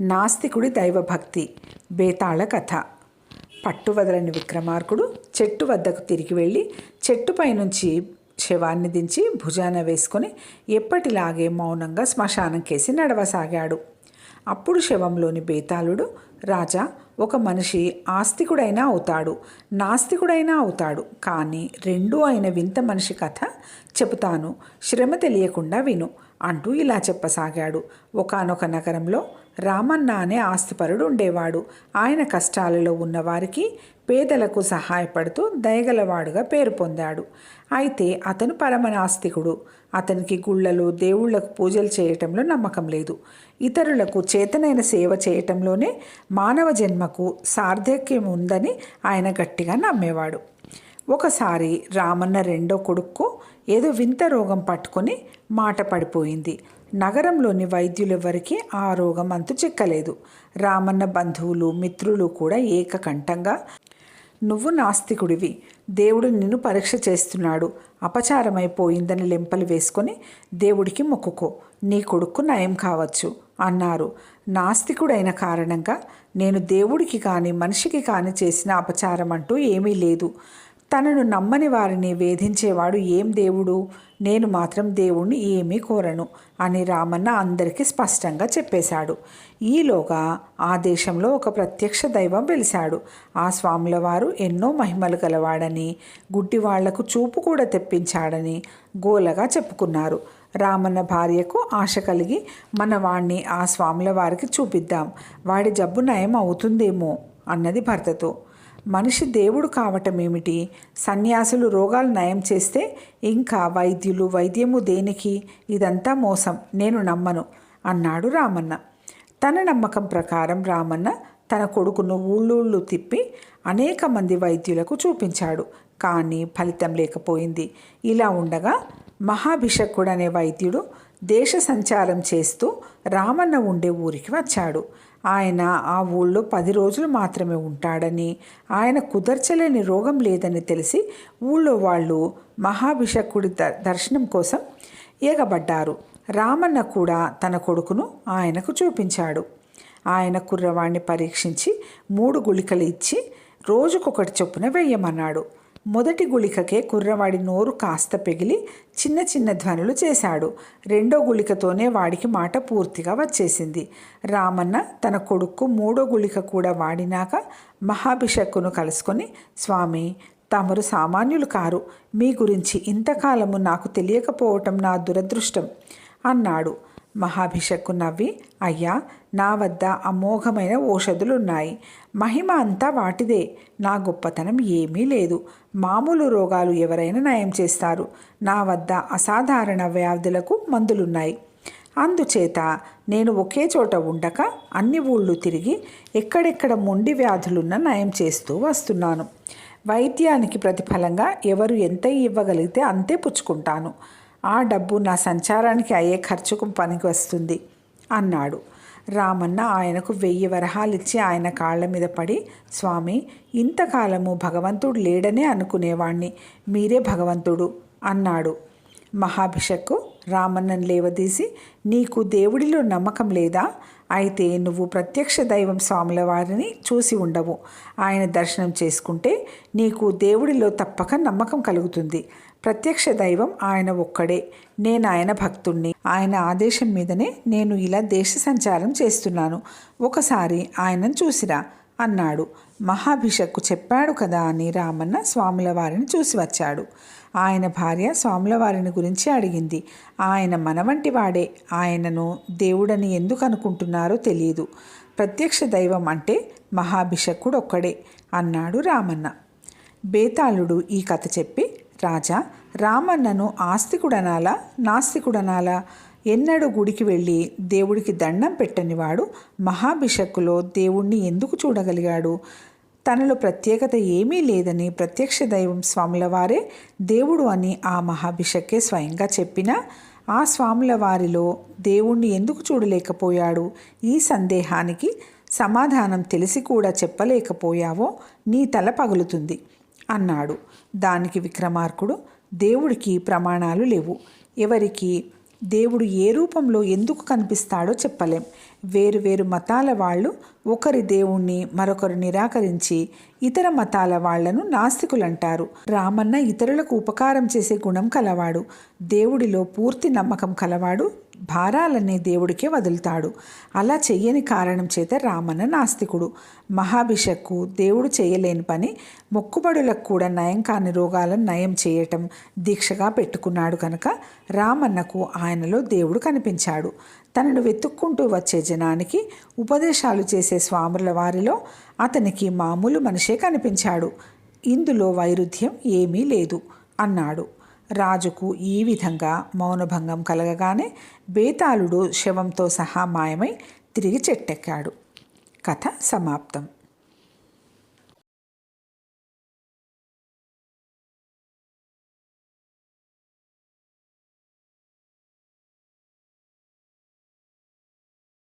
నాస్తికుడి దైవభక్తి బేతాళ కథ. పట్టువదలని విక్రమార్కుడు చెట్టు వద్దకు తిరిగి వెళ్ళి చెట్టుపై నుంచి శవాన్ని దించి భుజాన వేసుకొని ఎప్పటిలాగే మౌనంగా శ్మశానం కేసి నడవసాగాడు. అప్పుడు శవంలోని బేతాళుడు, రాజా, ఒక మనిషి ఆస్తికుడైనా అవుతాడు, నాస్తికుడైనా అవుతాడు, కానీ రెండూ అయిన వింత మనిషి కథ చెబుతాను, శ్రమ తెలియకుండా విను అంటూ ఇలా చెప్పసాగాడు. ఒకానొక నగరంలో రామన్న అనే ఆస్తిపరుడు ఉండేవాడు. ఆయన కష్టాలలో ఉన్నవారికి, పేదలకు సహాయపడుతూ దయగలవాడుగా పేరు పొందాడు. అయితే అతను పరమనాస్తికుడు. అతనికి గుళ్ళలు, దేవుళ్లకు పూజలు చేయటంలో నమ్మకం లేదు. ఇతరులకు చేతనైన సేవ చేయటంలోనే మానవ జన్మకు సార్థక్యం ఉందని ఆయన గట్టిగా నమ్మేవాడు. ఒకసారి రామన్న రెండో కొడుక్కు ఏదో వింత రోగం పట్టుకొని మాట పడిపోయింది. నగరంలోని వైద్యులెవ్వరికీ ఆ రోగం అంతు చిక్కలేదు. రామన్న బంధువులు, మిత్రులు కూడా ఏకకంఠంగా, నువ్వు నాస్తికుడివి, దేవుడు నిన్ను పరీక్ష చేస్తున్నాడు, అపచారమైపోయిందని లెంపలు వేసుకొని దేవుడికి మొక్కుకో, నీ కొడుకు నయం కావచ్చు అన్నారు. నాస్తికుడైన కారణంగా నేను దేవుడికి కానీ మనిషికి కానీ చేసిన అపచారం అంటూ ఏమీ లేదు. తనను నమ్మని వారిని వేధించేవాడు ఏం దేవుడు? నేను మాత్రం దేవుణ్ణి ఏమీ కోరను అని రామన్న అందరికీ స్పష్టంగా చెప్పేశాడు. ఈలోగా ఆ దేశంలో ఒక ప్రత్యక్ష దైవం వెలిశాడు. ఆ స్వాముల వారు ఎన్నో మహిమలు గలవాడని, గుడ్డివాళ్లకు చూపు కూడా తెప్పించాడని గోలగా చెప్పుకున్నారు. రామన్న భార్యకు ఆశ కలిగి, మన వాణ్ణి ఆ స్వాముల వారికి చూపిద్దాం, వాడి జబ్బు నయం అవుతుందేమో అన్నది భర్తతో. మనిషి దేవుడు కావటం ఏమిటి? సన్యాసులు రోగాలు నయం చేస్తే ఇంకా వైద్యులు, వైద్యము దేనికి? ఇదంతా మోసం, నేను నమ్మను అన్నాడు రామన్న. తన నమ్మకం ప్రకారం రామన్న తన కొడుకును ఊళ్ళూళ్ళు తిప్పి అనేక మంది వైద్యులకు చూపించాడు. కానీ ఫలితం లేకపోయింది. ఇలా ఉండగా మహాభిషక్కుడు అనే వైద్యుడు దేశ సంచారం చేస్తూ రామన్న ఉండే ఊరికి వచ్చాడు. ఆయన ఆ ఊళ్ళో 10 రోజులు మాత్రమే ఉంటాడని, ఆయన కుదర్చలేని రోగం లేదని తెలిసి ఊళ్ళో వాళ్ళు మహాభిషక్కుడి దర్శనం కోసం ఎగబడ్డారు. రామన్న కూడా తన కొడుకును ఆయనకు చూపించాడు. ఆయన కుర్రవాణ్ణి పరీక్షించి 3 గుళికలు ఇచ్చి రోజుకొకటి చొప్పున వేయమన్నాడు. మొదటి గుళికకే కుర్రవాడి నోరు కాస్త పెగిలి చిన్న చిన్న ధ్వనులు చేశాడు. రెండో గుళికతోనే వాడికి మాట పూర్తిగా వచ్చేసింది. రామన్న తన కొడుకు 3వ గుళిక కూడా వాడినాక మహాభిషక్కును కలుసుకొని, స్వామి, తమరు సామాన్యులు కారు, మీ గురించి ఇంతకాలము నాకు తెలియకపోవటం నా దురదృష్టం అన్నాడు. మహాభిషక్కు నవ్వి, అయ్యా, నా వద్ద అమోఘమైన ఔషధులున్నాయి, మహిమ అంతా వాటిదే, నా గొప్పతనం ఏమీ లేదు, మామూలు రోగాలు ఎవరైనా నయం చేస్తారు, నా వద్ద అసాధారణ వ్యాధులకు మందులున్నాయి. అందుచేత నేను ఒకే చోట ఉండక అన్ని ఊళ్ళు తిరిగి ఎక్కడెక్కడ మొండి వ్యాధులున్నా నయం చేస్తూ వస్తున్నాను. వైద్యానికి ప్రతిఫలంగా ఎవరు ఎంత ఇవ్వగలిగితే అంతే పుచ్చుకుంటాను. ఆ డబ్బు నా సంచారానికి అయ్యే ఖర్చుకు పనికి వస్తుంది అన్నాడు. రామన్న ఆయనకు 1000 వరహాలిచ్చి ఆయన కాళ్ల మీద పడి, స్వామి, ఇంతకాలము భగవంతుడు లేడనే అనుకునేవాణ్ణి, మీరే భగవంతుడు అన్నాడు. మహాభిషక్కు రామన్నను లేవదీసి, నీకు దేవుడిలో నమ్మకం లేదా? అయితే నువ్వు ప్రత్యక్ష దైవం స్వాముల వారిని చూసి ఉండవు. ఆయన దర్శనం చేసుకుంటే నీకు దేవుడిలో తప్పక నమ్మకం కలుగుతుంది. ప్రత్యక్ష దైవం ఆయన ఒక్కడే. నేను ఆయన భక్తుణ్ణి. ఆయన ఆదేశం మీదనే నేను ఇలా దేశ సంచారం చేస్తున్నాను. ఒకసారి ఆయనను చూసిరా అన్నాడు. మహాభిషక్కు చెప్పాడు కదా అని రామన్న స్వాముల వారిని చూసి వచ్చాడు. ఆయన భార్య స్వాముల వారిని గురించి అడిగింది. ఆయన మన వంటి వాడే, ఆయనను దేవుడని ఎందుకు అనుకుంటున్నారో తెలియదు. ప్రత్యక్ష దైవం అంటే మహాభిషక్కుడు ఒక్కడే అన్నాడు రామన్న. బేతాళుడు ఈ కథ చెప్పి, రాజా, రామన్నను ఆస్తికుడనాలా, నాస్తికుడనాలా? ఎన్నడూ గుడికి వెళ్ళి దేవుడికి దండం పెట్టనివాడు మహాభిషక్కులో దేవుణ్ణి ఎందుకు చూడగలిగాడు? తనలో ప్రత్యేకత ఏమీ లేదని ప్రత్యక్ష దైవం స్వాముల వారే దేవుడు అని ఆ మహాభిషక్కే స్వయంగా చెప్పినా ఆ స్వాముల వారిలో దేవుణ్ణి ఎందుకు చూడలేకపోయాడు? ఈ సందేహానికి సమాధానం తెలిసి కూడా చెప్పలేకపోయావో నీ తల పగులుతుంది అన్నాడు. దానికి విక్రమార్కుడు, దేవుడికి ప్రమాణాలు లేవు, ఎవరికి దేవుడు ఏ రూపంలో ఎందుకు కనిపిస్తాడో చెప్పలేం. వేరు వేరు మతాల వాళ్ళు ఒకరి దేవుణ్ణి మరొకరు నిరాకరించి ఇతర మతాల వాళ్లను నాస్తికులంటారు. రామన్న ఇతరులకు ఉపకారం చేసే గుణం కలవాడు. దేవుడిలో పూర్తి నమ్మకం కలవాడు. భారాలన్నీ దేవుడికే వదులుతాడు. అలా చెయ్యని కారణం చేత రామన్న నాస్తికుడు. మహాభిషక్కు దేవుడు చేయలేని పని మొక్కుబడులకు కూడా నయం కాని రోగాలను నయం చేయటం దీక్షగా పెట్టుకున్నాడు కనుక రామన్నకు ఆయనలో దేవుడు కనిపించాడు. తనను వెతుక్కుంటూ వచ్చే జనానికి ఉపదేశాలు చేసే స్వాముల వారిలో అతనికి మామూలు మనిషే కనిపించాడు. ఇందులో వైరుధ్యం ఏమీ లేదు అన్నాడు. రాజుకు ఈ విధంగా మౌనభంగం కలగగానే బేతాళుడు శవంతో సహా మాయమై తిరిగి చెట్టెక్కాడు. కథ సమాప్తం.